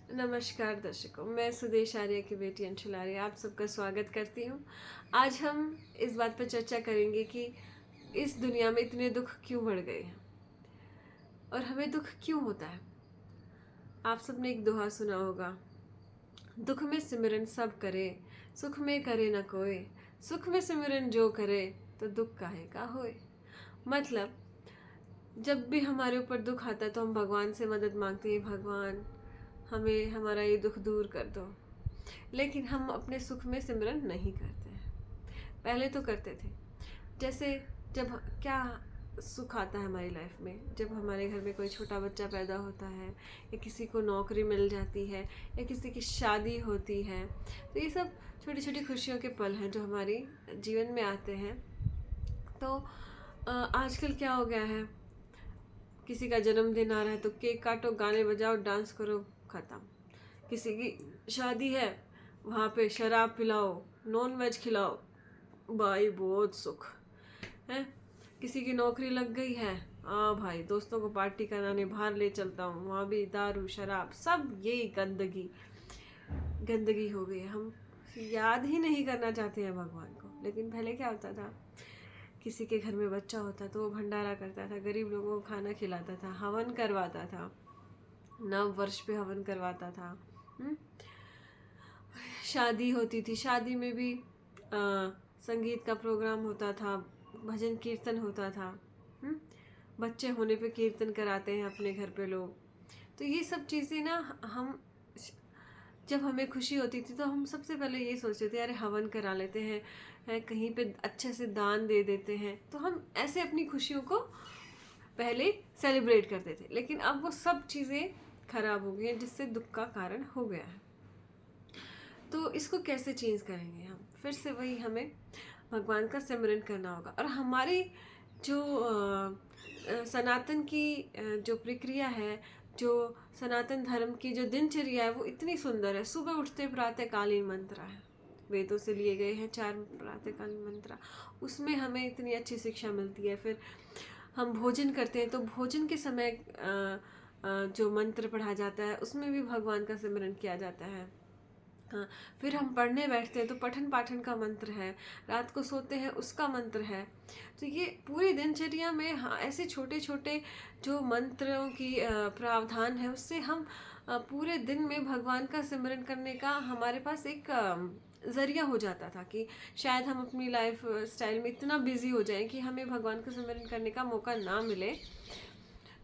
नमस्कार दर्शकों, मैं सुदेश आर्य की बेटी अंशुल आर्य आप सबका स्वागत करती हूँ। आज हम इस बात पर चर्चा करेंगे कि इस दुनिया में इतने दुख क्यों बढ़ गए हैं और हमें दुख क्यों होता है। आप सबने एक दोहा सुना होगा, दुख में सिमरन सब करे, सुख में करे न कोई, सुख में सिमरन जो करे तो दुख काहे का होए। मतलब जब भी हमारे ऊपर दुख आता है तो हम भगवान से मदद मांगते हैं, भगवान हमें हमारा ये दुख दूर कर दो। लेकिन हम अपने सुख में सिमरन नहीं करते हैं। पहले तो करते थे। जैसे जब क्या सुख आता है हमारी लाइफ में, जब हमारे घर में कोई छोटा बच्चा पैदा होता है या किसी को नौकरी मिल जाती है या किसी की शादी होती है, तो ये सब छोटी छोटी खुशियों के पल हैं जो हमारी जीवन में आते हैं। तो आजकल क्या हो गया है, किसी का जन्मदिन आ रहा है तो केक काटो, गाने बजाओ, डांस करो, ख़त्म। किसी की शादी है, वहाँ पे शराब पिलाओ, नॉन वेज खिलाओ, भाई बहुत सुख है। किसी की नौकरी लग गई है, हाँ भाई दोस्तों को पार्टी कराने बाहर ले चलता हूँ, वहाँ भी दारू शराब सब यही गंदगी गंदगी हो गई है। हम याद ही नहीं करना चाहते हैं भगवान को। लेकिन पहले क्या होता था, किसी के घर में बच्चा होता तो वो भंडारा करता था, गरीब लोगों को खाना खिलाता था, हवन करवाता था, नव वर्ष पे हवन करवाता था। शादी होती थी, शादी में भी संगीत का प्रोग्राम होता था, भजन कीर्तन होता था। बच्चे होने पे कीर्तन कराते हैं अपने घर पे लोग। तो ये सब चीज़ें ना, हम जब हमें खुशी होती थी तो हम सबसे पहले ये सोचते थे, अरे हवन करा लेते हैं, कहीं पे अच्छे से दान दे देते हैं। तो हम ऐसे अपनी खुशियों को पहले सेलिब्रेट करते थे। लेकिन अब वो सब चीज़ें खराब हो गई हैं, जिससे दुख का कारण हो गया है। तो इसको कैसे चेंज करेंगे हम? फिर से वही हमें भगवान का सिमरन करना होगा। और हमारी जो सनातन की जो प्रक्रिया है, जो सनातन धर्म की जो दिनचर्या है, वो इतनी सुंदर है। सुबह उठते प्रातःकालीन मंत्र है, वेदों से लिए गए हैं 4 प्रातःकालीन मंत्र, उसमें हमें इतनी अच्छी शिक्षा मिलती है। फिर हम भोजन करते हैं तो भोजन के समय जो मंत्र पढ़ा जाता है उसमें भी भगवान का सिमरन किया जाता है। हाँ, फिर हम पढ़ने बैठते हैं तो पठन पाठन का मंत्र है, रात को सोते हैं उसका मंत्र है। तो ये पूरी दिनचर्या में, हाँ, ऐसे छोटे छोटे जो मंत्रों की प्रावधान है, उससे हम पूरे दिन में भगवान का सिमरन करने का हमारे पास एक ज़रिया हो जाता था कि शायद हम अपनी लाइफ स्टाइल में इतना बिजी हो जाएं कि हमें भगवान का सिमरन करने का मौका ना मिले।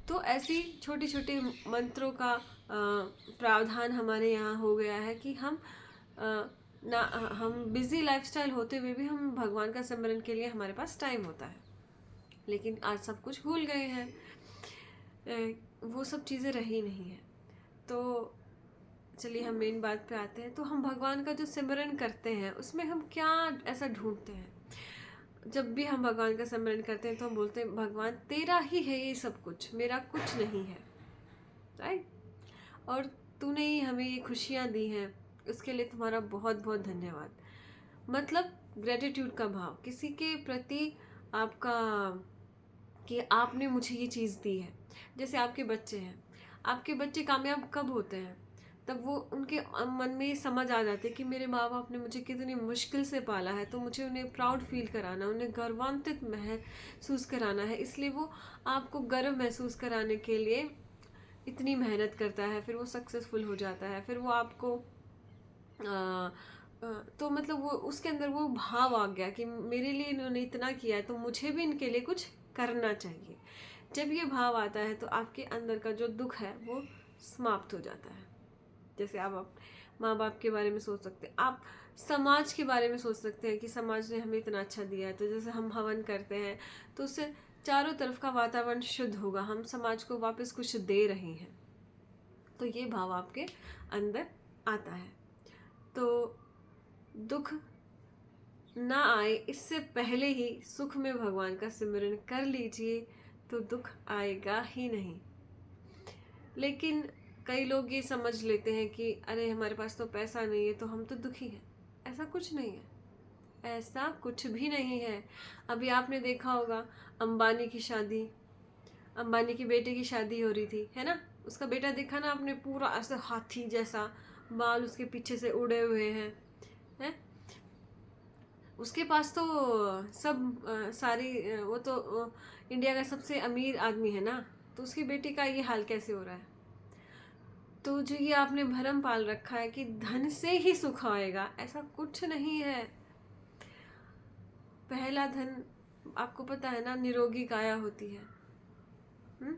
तो ऐसी छोटी छोटी मंत्रों का प्रावधान हमारे यहाँ हो गया है कि हम ना हम बिज़ी लाइफस्टाइल होते हुए भी हम भगवान का सिमरन के लिए हमारे पास टाइम होता है। लेकिन आज सब कुछ भूल गए हैं, वो सब चीज़ें रही नहीं है। तो चलिए हम मेन बात पे आते हैं। तो हम भगवान का जो सिमरन करते हैं उसमें हम क्या ऐसा ढूंढते हैं? जब भी हम भगवान का सिमरन करते हैं तो हम बोलते हैं, भगवान तेरा ही है ये सब कुछ, मेरा कुछ नहीं है, राइट? और तूने ही हमें ये खुशियाँ दी हैं, उसके लिए तुम्हारा बहुत बहुत धन्यवाद। मतलब ग्रेटिट्यूड का भाव किसी के प्रति आपका, कि आपने मुझे ये चीज़ दी है। जैसे आपके बच्चे हैं, आपके बच्चे कामयाब कब होते हैं? तब वो उनके मन में ये समझ आ जाती है कि मेरे माँ बाप ने मुझे कितनी मुश्किल से पाला है, तो मुझे उन्हें प्राउड फील कराना, उन्हें गर्वान्वित महसूस कराना है। इसलिए वो आपको गर्व महसूस कराने के लिए इतनी मेहनत करता है, फिर वो सक्सेसफुल हो जाता है, फिर वो आपको तो मतलब वो उसके अंदर वो भाव आ गया कि मेरे लिए इन्होंने इतना किया है तो मुझे भी इनके लिए कुछ करना चाहिए। जब ये भाव आता है तो आपके अंदर का जो दुख है वो समाप्त हो जाता है। जैसे आप माँ बाप के बारे में सोच सकते हैं, आप समाज के बारे में सोच सकते हैं कि समाज ने हमें इतना अच्छा दिया है, तो जैसे हम हवन करते हैं तो उससे चारों तरफ का वातावरण शुद्ध होगा, हम समाज को वापस कुछ दे रहे हैं। तो ये भाव आपके अंदर आता है। तो दुख ना आए इससे पहले ही सुख में भगवान का सिमरन कर लीजिए, तो दुख आएगा ही नहीं। लेकिन कई लोग ये समझ लेते हैं कि अरे हमारे पास तो पैसा नहीं है तो हम तो दुखी हैं। ऐसा कुछ नहीं है, ऐसा कुछ भी नहीं है। अभी आपने देखा होगा अंबानी की शादी, अंबानी की बेटे की शादी हो रही थी, है ना? उसका बेटा देखा ना आपने, पूरा ऐसे हाथी जैसा बाल उसके पीछे से उड़े हुए हैं। उसके पास तो सब वो तो इंडिया का सबसे अमीर आदमी है ना, तो उसकी बेटी का ये हाल कैसे हो रहा है? तो जो ये आपने भरम पाल रखा है कि धन से ही सुख आएगा, ऐसा कुछ नहीं है। पहला धन आपको पता है ना, निरोगी काया होती है।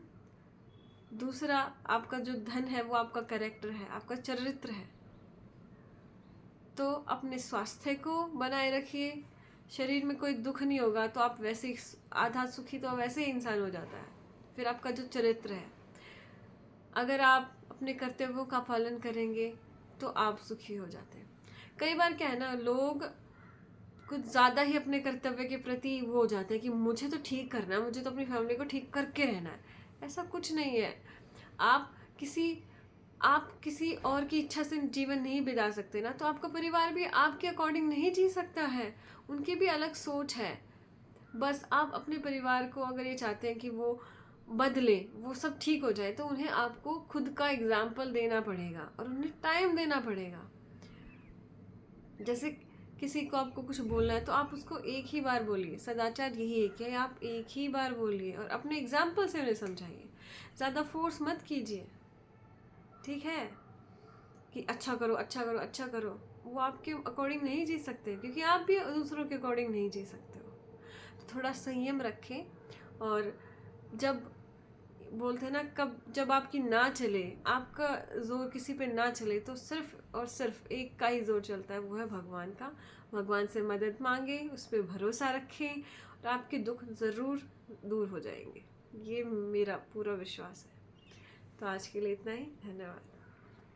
दूसरा आपका जो धन है वो आपका कैरेक्टर है, आपका चरित्र है। तो अपने स्वास्थ्य को बनाए रखिए, शरीर में कोई दुख नहीं होगा तो आप वैसे ही आधा सुखी तो वैसे ही इंसान हो जाता है। फिर आपका जो चरित्र है, अगर आप अपने कर्तव्यों का पालन करेंगे तो आप सुखी हो जाते हैं। कई बार क्या है ना, लोग कुछ ज़्यादा ही अपने कर्तव्य के प्रति वो हो जाते हैं कि मुझे तो ठीक करना है, मुझे तो अपनी फैमिली को ठीक करके रहना है। ऐसा कुछ नहीं है। आप किसी और की इच्छा से जीवन नहीं बिता सकते ना, तो आपका परिवार भी आपके अकॉर्डिंग नहीं जी सकता है। उनकी भी अलग सोच है। बस आप अपने परिवार को अगर ये चाहते हैं कि वो बदले, वो सब ठीक हो जाए, तो उन्हें आपको खुद का एग्जाम्पल देना पड़ेगा और उन्हें टाइम देना पड़ेगा। जैसे किसी को आपको कुछ बोलना है तो आप उसको एक ही बार बोलिए। सदाचार यही है कि आप एक ही बार बोलिए और अपने एग्जाम्पल से उन्हें समझाइए। ज़्यादा फोर्स मत कीजिए, ठीक है? कि अच्छा करो, अच्छा करो, अच्छा करो। वो आपके अकॉर्डिंग नहीं जी सकते, क्योंकि आप भी दूसरों के अकॉर्डिंग नहीं जी सकते हो। तो थोड़ा संयम रखें। और जब बोलते हैं ना, जब आपकी ना चले, आपका जोर किसी पे ना चले, तो सिर्फ और सिर्फ एक का ही जोर चलता है, वो है भगवान का। भगवान से मदद मांगे, उस पर भरोसा रखें और आपके दुख ज़रूर दूर हो जाएंगे। ये मेरा पूरा विश्वास है। तो आज के लिए इतना ही। धन्यवाद।